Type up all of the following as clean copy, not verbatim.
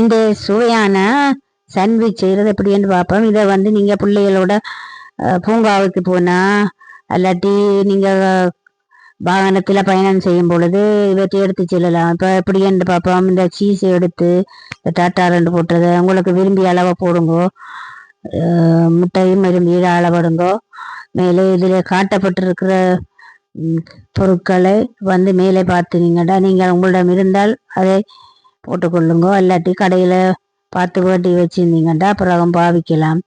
இந்த சுவையான சாண்ட்விச் செய்கிறது எப்படின்னு பார்ப்போம். இதை வந்து நீங்கள் பிள்ளைகளோட பூங்காவுக்கு போனால் அல்லாட்டி நீங்கள் வாகனத்தில் பயணம் செய்யும் பொழுது இவற்றை எடுத்து செல்லலாம். இப்போ எப்படின்னு பார்ப்போம். இந்த சீஸை எடுத்து இந்த டாட்டா ரெண்டு போட்டது உங்களுக்கு விரும்பிய அளவை போடுங்கோ. முட்டையும் விரும்பிய அளவிடுங்கோ. மேலே இதில் காட்டப்பட்டிருக்கிற பொருட்களை வந்து மேலே பார்த்தீங்கன்னா நீங்கள் உங்களிடம் இருந்தால் அதை போட்டுக்கொள்ளுங்கோ. இல்லாட்டி கடையில் பார்த்து வேட்டி வச்சுருந்தீங்கன்னா அப்புறம் பாவிக்கலாம்.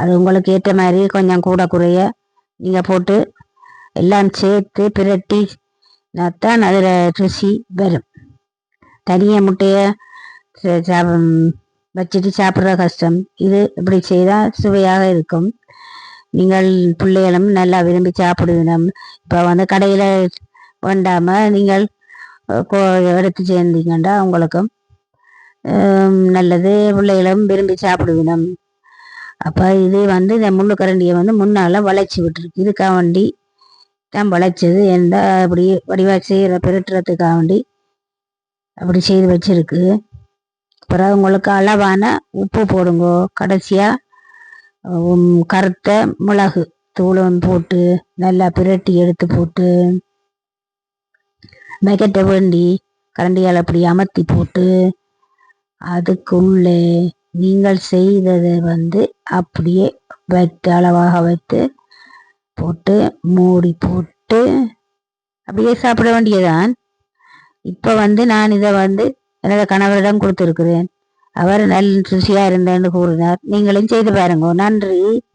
அது உங்களுக்கு ஏற்ற மாதிரி கொஞ்சம் கூட குறைய நீங்கள் போட்டு எல்லாம் சேர்த்து பிரட்டி தான் அதில் ருசி வரும். தனியாக முட்டையை வச்சுட்டு சாப்பிட்ற கஷ்டம். இது இப்படி செய்தால் சுவையாக இருக்கும். நீங்கள் பிள்ளைகளும் நல்லா விரும்பி சாப்பிடுவினம். இப்போ வந்து கடையில் வேண்டாமல் நீங்கள் எடுத்து சேர்ந்தீங்கன்னா உங்களுக்கும் நல்லது. பிள்ளைகளும் விரும்பி சாப்பிடுவினம். அப்போ இது வந்து இந்த முள்ளுக்கரண்டியை வந்து முன்னால் வளைச்சி விட்டுருக்கு. இதுக்காக வேண்டி தான் வளைச்சது. எந்த அப்படி வடிவாக செய்கிற பெருட்டுறதுக்காக வேண்டி அப்படி செய்து வச்சிருக்கு. அப்புறம் உங்களுக்கு அளவான உப்பு போடுங்கோ. கடைசியாக கருத்த மிளகு தூளும் போட்டு நல்லா பிரட்டி எடுத்து போட்டு மெகட்ட வேண்டி கரண்டியால் அப்படி அமர்த்தி போட்டு அதுக்குள்ளே நீங்கள் செய்ததை வந்து அப்படியே வைத்து அளவாக வைத்து போட்டு மூடி போட்டு அப்படியே சாப்பிட வேண்டியதான். இப்போ வந்து நான் இதை வந்து எனது கணவரிடம் கொடுத்துருக்கிறேன். அவர் நல்ல ருசியாக இருந்தேன்னு கூறினார். நீங்களும் செய்து பாருங்க. நன்றி.